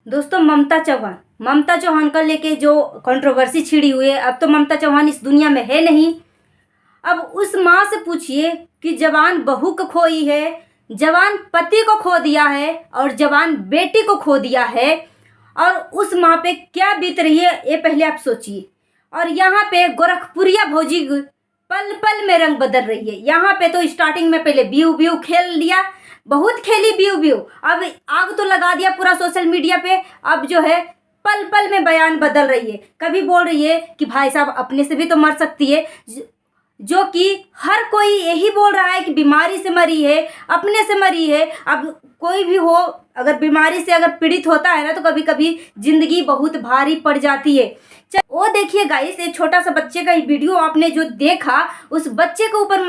दोस्तों, ममता चौहान का लेके जो कंट्रोवर्सी छिड़ी हुई है, अब तो ममता चौहान इस दुनिया में है नहीं। अब उस माँ से पूछिए कि जवान बहू को खोई है, जवान पति को खो दिया है और जवान बेटी को खो दिया है, और उस माँ पे क्या बीत रही है ये पहले आप सोचिए। और यहाँ पे गोरखपुरिया भौजी पल पल में रंग बदल रही है। यहाँ पे तो स्टार्टिंग में पहले ब्यू ब्यू खेल लिया, बहुत खेली ब्यू ब्यू, अब आग तो लगा दिया पूरा सोशल मीडिया पे। अब जो है पल पल में बयान बदल रही है। कभी बोल रही है कि भाई साहब अपने से भी तो मर सकती है, जो कि हर कोई यही बोल रहा है कि बीमारी से मरी है, अपने से मरी है। अब कोई भी हो, अगर बीमारी से अगर पीड़ित होता है ना, तो कभी कभी जिंदगी बहुत भारी पड़ जाती है। वो देखिए गाइस, एक छोटा सा बच्चे का वीडियो आपने जो देखा, उस बच्चे के ऊपर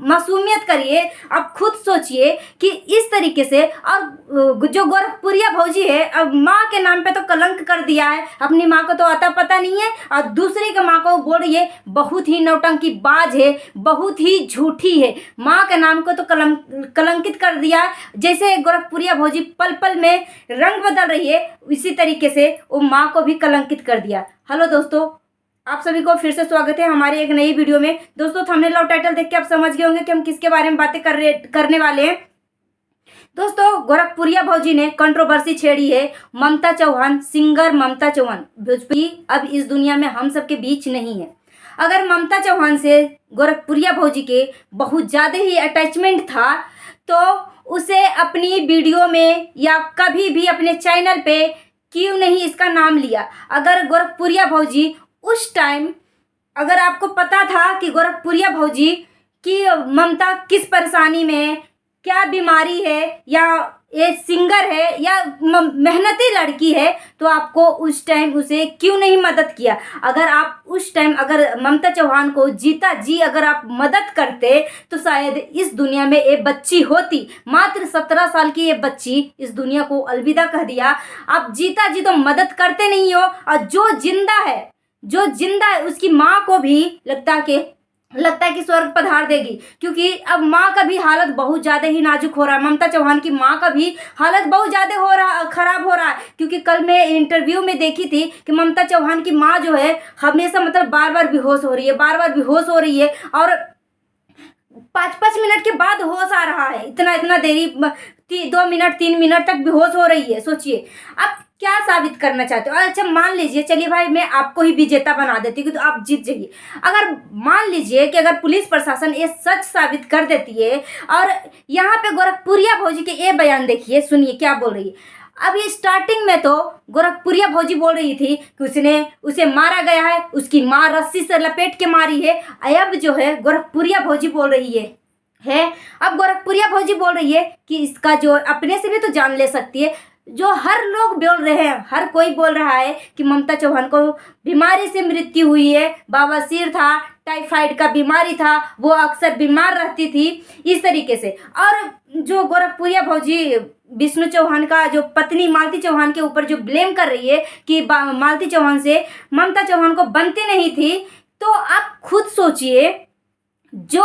मासूमियत करिए। आप खुद सोचिए कि इस तरीके से, और जो गोरखपुरिया भौजी है, अब माँ के नाम पे तो कलंक कर दिया है। अपनी माँ को तो आता पता नहीं है, और दूसरी के माँ को बोल रही है बहुत ही नौटंकी बाज है, बहुत ही झूठी है। माँ के नाम को तो कलंकित कर दिया। जैसे गोरखपुरिया भौजी पल पल में रंग बदल रही है, इसी तरीके से वो माँ को भी कलंकित कर दिया। हेलो दोस्तों, आप सभी को फिर से स्वागत है हमारी एक नई वीडियो में। दोस्तों, थंबनेल और टाइटल देख के आप समझ गए होंगे कि हम किसके बारे में बातें करने वाले हैं। दोस्तों, गोरखपुरिया भौजी ने कंट्रोवर्सी छेड़ी है। ममता चौहान, सिंगर ममता चौहान भोजपुरी अब इस दुनिया में हम सबके बीच नहीं है। अगर ममता चौहान से गोरखपुरिया भौजी के बहुत ज़्यादा ही अटैचमेंट था, तो उसे अपनी वीडियो में या कभी भी अपने चैनल पे क्यों नहीं इसका नाम लिया। अगर गोरखपुरिया भौजी उस टाइम, अगर आपको पता था कि गोरखपुरिया भौजी की ममता किस परेशानी में है, क्या बीमारी है, या ये सिंगर है या मेहनती लड़की है, तो आपको उस टाइम उसे क्यों नहीं मदद किया। अगर आप उस टाइम अगर ममता चौहान को जीता जी अगर आप मदद करते, तो शायद इस दुनिया में एक बच्ची होती। मात्र 17 साल की ये बच्ची इस दुनिया को अलविदा कह दिया। आप जीता जी तो मदद करते नहीं हो, और जो जिंदा है उसकी माँ को भी लगता है कि स्वर्ग पधार देगी। क्योंकि अब माँ का भी हालत बहुत ज़्यादा ही नाजुक हो रहा है। ममता चौहान की माँ का भी हालत बहुत ज़्यादा खराब हो रहा है। क्योंकि कल मैं इंटरव्यू में देखी थी कि ममता चौहान की माँ जो है हमेशा मतलब बार बार बेहोश हो रही है, और 5-5 मिनट के बाद होश आ रहा है। इतना देरी 2 मिनट 3 मिनट तक बेहोश हो रही है। सोचिए आप क्या साबित करना चाहते हो। अच्छा, मान लीजिए, चलिए भाई मैं आपको ही विजेता बना देती हूँ, तो आप जीत जाइए। अगर मान लीजिए कि अगर पुलिस प्रशासन ये सच साबित कर देती है, और यहाँ पे गोरखपुरिया भौजी के ये बयान देखिए, सुनिए क्या बोल रही है। अभी स्टार्टिंग में तो गोरखपुरिया भौजी बोल रही थी कि उसे मारा गया है, उसकी माँ रस्सी से लपेट के मारी है। अब जो है गोरखपुरिया भौजी बोल रही है अब गोरखपुरिया भौजी बोल रही है कि इसका जो अपने से भी तो जान ले सकती है। जो हर लोग बोल रहे हैं, हर कोई बोल रहा है कि ममता चौहान को बीमारी से मृत्यु हुई है, बवासीर था, टाइफाइड का बीमारी था, वो अक्सर बीमार रहती थी, इस तरीके से। और जो गोरखपुरिया भौजी विष्णु चौहान का जो पत्नी मालती चौहान के ऊपर जो ब्लेम कर रही है कि मालती चौहान से ममता चौहान को बनती नहीं थी, तो आप खुद सोचिए, जो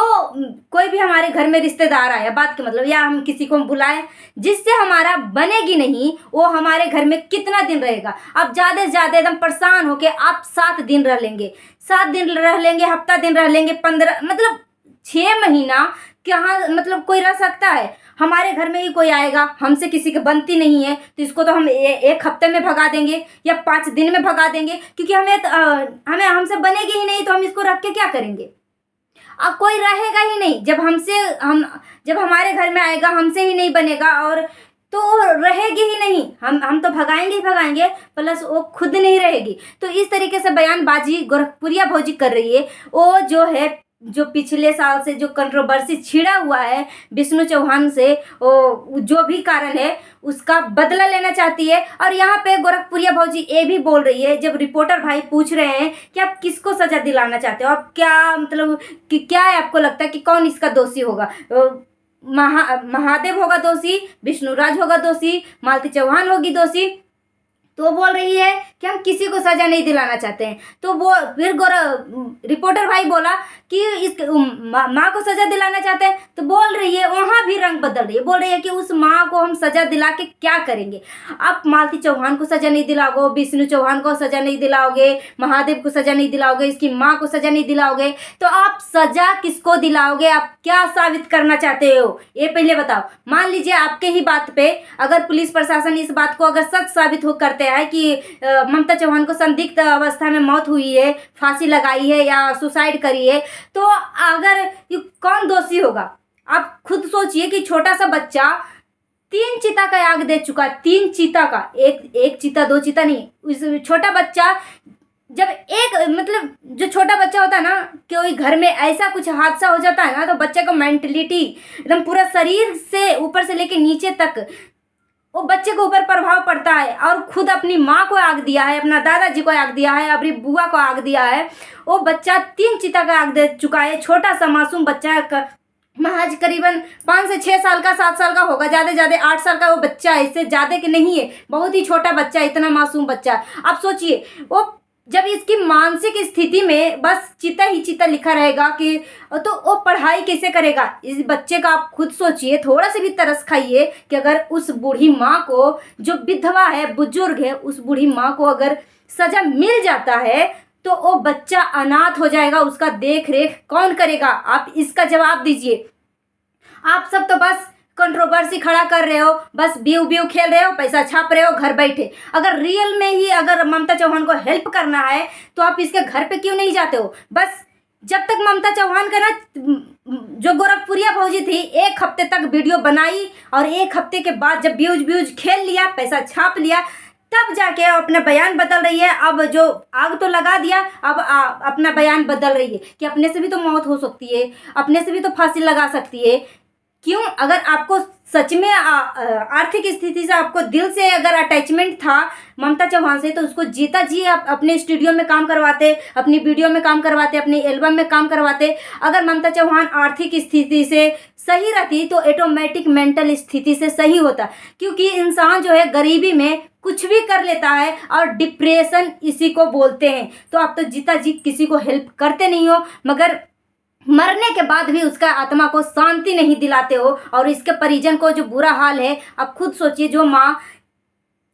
कोई भी हमारे घर में रिश्तेदार आया, बात के मतलब, या हम किसी को बुलाएं जिससे हमारा बनेगी नहीं, वो हमारे घर में कितना दिन रहेगा। अब ज़्यादा से ज़्यादा एकदम परेशान होके आप 7 दिन रह लेंगे, 7 दिन रह लेंगे, हफ्ता दिन रह लेंगे, 15 मतलब 6 महीना कहाँ मतलब कोई रह सकता है। हमारे घर में ही कोई आएगा, हमसे किसी की बनती नहीं है, तो इसको तो हम एक हफ्ते में भगा देंगे या 5 दिन में भगा देंगे, क्योंकि हमें हमसे बनेगी ही नहीं, तो हम इसको रख के क्या करेंगे। अब कोई रहेगा ही नहीं। जब हमारे घर में आएगा, हमसे ही नहीं बनेगा, और तो रहेगी ही नहीं। हम तो भगाएंगे ही भगाएंगे, प्लस वो खुद नहीं रहेगी। तो इस तरीके से बयानबाजी गोरखपुरिया भौजी कर रही है। वो जो है, जो पिछले साल से जो कंट्रोवर्सी छिड़ा हुआ है विष्णु चौहान से, वो जो भी कारण है उसका बदला लेना चाहती है। और यहाँ पे गोरखपुरिया भौजी ये भी बोल रही है, जब रिपोर्टर भाई पूछ रहे हैं कि आप किसको सजा दिलाना चाहते हो, आप क्या मतलब कि क्या है, आपको लगता है कि कौन इसका दोषी होगा। महादेव होगा दोषी, विष्णुराज होगा दोषी, मालती चौहान होगी दोषी। तो वो बोल रही है कि हम किसी को सज़ा नहीं दिलाना चाहते हैं। तो वो फिर रिपोर्टर भाई बोला कि इस माँ को सज़ा दिलाना चाहते हैं। तो बोल रही है, वहाँ भी रंग बदल रही है, बोल रही है कि उस माँ को हम सज़ा दिला के क्या करेंगे। आप मालती चौहान को सज़ा नहीं दिलाओगे, विष्णु चौहान को सज़ा नहीं दिलाओगे, महादेव को सज़ा नहीं दिलाओगे, इसकी माँ को सज़ा नहीं दिलाओगे, तो आप सज़ा किसको दिलाओगे? आप क्या साबित करना चाहते हो, ये पहले बताओ। मान लीजिए आपके ही बात पे अगर पुलिस प्रशासन इस बात को अगर सच साबित हो करते हैं कि ममता चौहान को संदिग्ध अवस्था में मौत हुई है, फांसी लगाई है या सुसाइड करी है, तो अगर कौन दोषी होगा? आप खुद सोचिए कि छोटा सा बच्चा 3 चीता का आग दे चुका है, 3 चीता का, एक चीता 2 चीता नहीं। छोटा बच्चा जब मतलब जो छोटा बच्चा होता है ना, कोई घर में ऐसा कुछ हादसा हो जाता है ना, तो बच्चे को मेंटलिटी एकदम पूरा शरीर से ऊपर से लेके नीचे तक वो बच्चे को ऊपर प्रभाव पड़ता है। और खुद अपनी माँ को आग दिया है, अपना दादाजी को आग दिया है, अपनी बुआ को आग दिया है। वो बच्चा 3 चिता का आग दे चुका है। छोटा सा मासूम बच्चा महज करीबन 5 से 6 साल का, 7 साल का होगा, ज़्यादा 8 साल का वो बच्चा है, इससे ज़्यादा के नहीं है, बहुत ही छोटा बच्चा, इतना मासूम बच्चा। आप सोचिए वो जब इसकी मानसिक स्थिति में बस चिता ही चिता लिखा रहेगा कि तो वो पढ़ाई कैसे करेगा इस बच्चे का? आप खुद सोचिए, थोड़ा सा भी तरस खाइए कि अगर उस बूढ़ी माँ को, जो विधवा है, बुजुर्ग है, उस बूढ़ी माँ को अगर सजा मिल जाता है तो वो बच्चा अनाथ हो जाएगा, उसका देख रेख कौन करेगा? आप इसका जवाब दीजिए। आप सब तो बस कंट्रोवर्सी खड़ा कर रहे हो, बस व्यू खेल रहे हो, पैसा छाप रहे हो घर बैठे। अगर रियल में ही अगर ममता चौहान को हेल्प करना है तो आप इसके घर पे क्यों नहीं जाते हो? बस जब तक ममता चौहान का ना, जो गोरखपुरिया भौजी थी, 1 हफ्ते तक वीडियो बनाई और 1 हफ्ते के बाद जब व्यूज खेल लिया, पैसा छाप लिया, तब जाके अपना बयान बदल रही है। अब जो आग तो लगा दिया, अब अपना बयान बदल रही है कि अपने से भी तो मौत हो सकती है, अपने से भी तो फांसी लगा सकती है। क्यों? अगर आपको सच में आर्थिक स्थिति से, आपको दिल से अगर अटैचमेंट था ममता चौहान से, तो उसको जीता जी आप अपने स्टूडियो में काम करवाते, अपनी वीडियो में काम करवाते, अपनी एल्बम में काम करवाते। अगर ममता चौहान आर्थिक स्थिति से सही रहती तो ऑटोमेटिक मेंटल स्थिति से सही होता, क्योंकि इंसान जो है गरीबी में कुछ भी कर लेता है और डिप्रेशन इसी को बोलते हैं। तो आप तो जीता जी किसी को हेल्प करते नहीं हो, मगर मरने के बाद भी उसका आत्मा को शांति नहीं दिलाते हो। और इसके परिजन को जो बुरा हाल है, आप खुद सोचिए, जो माँ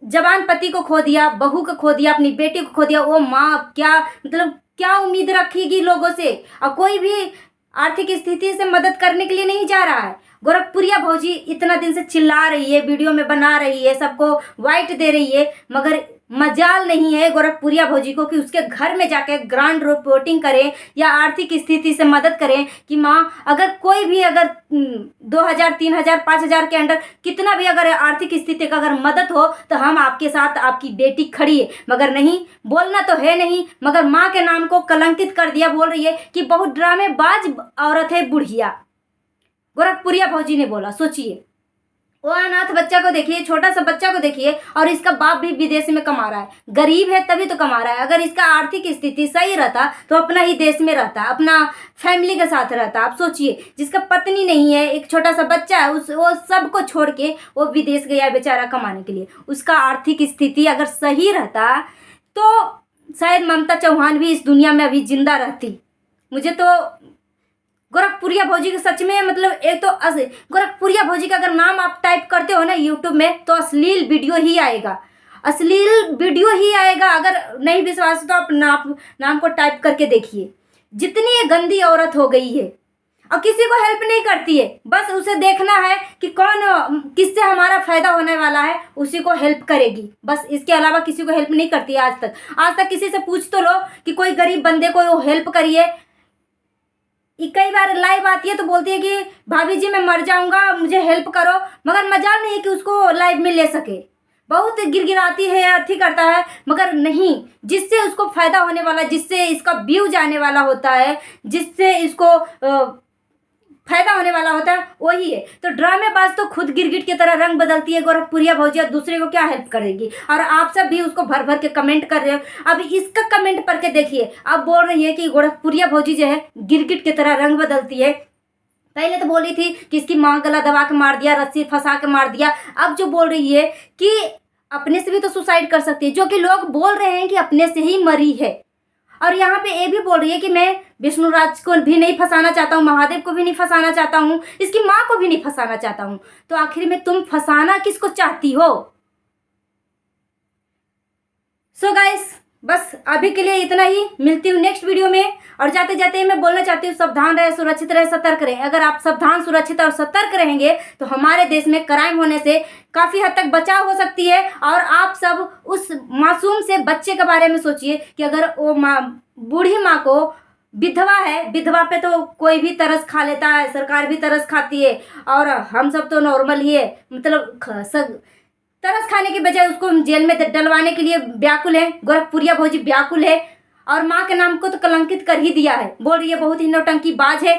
जवान पति को खो दिया, बहू को खो दिया, अपनी बेटी को खो दिया, वो माँ क्या मतलब क्या उम्मीद रखेगी लोगों से? और कोई भी आर्थिक स्थिति से मदद करने के लिए नहीं जा रहा है। गोरखपुरिया भौजी इतना दिन से चिल्ला रही है, वीडियो में बना रही है, सबको वाइट दे रही है, मगर मजाल नहीं है गोरखपुरिया भौजी को कि उसके घर में जाके ग्राउंड रिपोर्टिंग करें या आर्थिक स्थिति से मदद करें कि माँ, अगर कोई भी अगर 2000, 3000, 5000 के अंडर कितना भी अगर आर्थिक स्थिति का अगर मदद हो तो हम आपके साथ, आपकी बेटी खड़ी है। मगर नहीं, बोलना तो है नहीं, मगर माँ के नाम को कलंकित कर दिया। बोल रही है कि बहुत ड्रामेबाज औरत है बुढ़िया, गोरखपुरिया भौजी ने बोला। सोचिए, वो अनाथ बच्चा को देखिए, छोटा सा बच्चा को देखिए, और इसका बाप भी विदेश में कमा रहा है, गरीब है तभी तो कमा रहा है। अगर इसका आर्थिक स्थिति सही रहता तो अपना ही देश में रहता, अपना फैमिली के साथ रहता। आप सोचिए, जिसका पत्नी नहीं है, एक छोटा सा बच्चा है, वो सबको छोड़ के वो विदेश गया बेचारा कमाने के लिए। उसका आर्थिक स्थिति अगर सही रहता तो शायद ममता चौहान भी इस दुनिया में अभी जिंदा रहती। मुझे तो गोरखपुरिया भौजी के सच में मतलब एक तो गोरखपुरिया भौजी का अगर नाम आप टाइप करते हो ना यूट्यूब में, तो अश्लील वीडियो ही आएगा, अश्लील वीडियो ही आएगा। अगर नहीं विश्वास तो आप नाम को टाइप करके देखिए। जितनी ये गंदी औरत हो गई है और किसी को हेल्प नहीं करती है, बस उसे देखना है कि कौन किससे हमारा फायदा होने वाला है, उसी को हेल्प करेगी, बस। इसके अलावा किसी को हेल्प नहीं करती है आज तक किसी से पूछ तो लो कि कोई गरीब बंदे को हेल्प करिए। कई बार लाइव आती है तो बोलती है कि भाभी जी मैं मर जाऊंगा, मुझे हेल्प करो, मगर मजाल नहीं है कि उसको लाइव में ले सके। बहुत गिरगिराती है, अथी करता है, मगर नहीं, जिससे उसको फायदा होने वाला, जिससे इसका व्यू जाने वाला होता है, जिससे इसको फायदा होने वाला होता है, वही है। तो ड्रामेबाज तो खुद गिरगिट की तरह रंग बदलती है गोरखपुरिया भौजी, दूसरे को क्या हेल्प करेगी? और आप सब भी उसको भर भर के कमेंट कर रहे हो। अब इसका कमेंट पढ़ के देखिए, अब बोल रही है कि गोरखपुरिया भौजी जो है गिरगिट की तरह रंग बदलती है। पहले तो बोली थी कि इसकी माँ गला दबा के मार दिया, रस्सी फंसा के मार दिया। अब जो बोल रही है कि अपने से भी तो सुसाइड कर सकती है, जो कि लोग बोल रहे हैं कि अपने से ही मरी है। और यहाँ पे ये भी बोल रही है कि मैं विष्णुराज को भी नहीं फंसाना चाहता हूँ, महादेव को भी नहीं फंसाना चाहता हूँ, इसकी माँ को भी नहीं फंसाना चाहता हूँ। तो आखिर में तुम फंसाना किसको चाहती हो? सो गाइस, बस अभी के लिए इतना ही। मिलती हूँ नेक्स्ट वीडियो में। और जाते जाते मैं बोलना चाहती हूँ, सावधान रहे, सुरक्षित रहे, सतर्क रहे। अगर आप सावधान, सुरक्षित और सतर्क रहेंगे तो हमारे देश में क्राइम होने से काफ़ी हद तक बचाव हो सकती है। और आप सब उस मासूम से बच्चे के बारे में सोचिए कि अगर वो माँ, बूढ़ी माँ को, विधवा है, विधवा पे तो कोई भी तरस खा लेता है, सरकार भी तरस खाती है, और हम सब तो नॉर्मल ही है, मतलब तरस खाने के बजाय उसको जेल में डलवाने के लिए व्याकुल है। गोरखपुरिया भौजी व्याकुल है, और माँ के नाम को तो कलंकित कर ही दिया है। बोल रही है बहुत ही नौटंकीबाज है।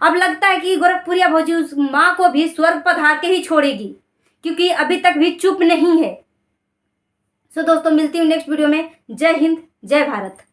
अब लगता है कि गोरखपुरिया भौजी उस माँ को भी स्वर्ग पधार के ही छोड़ेगी, क्योंकि अभी तक भी चुप नहीं है। सो दोस्तों, मिलती हूँ नेक्स्ट वीडियो में। जय हिंद, जय भारत।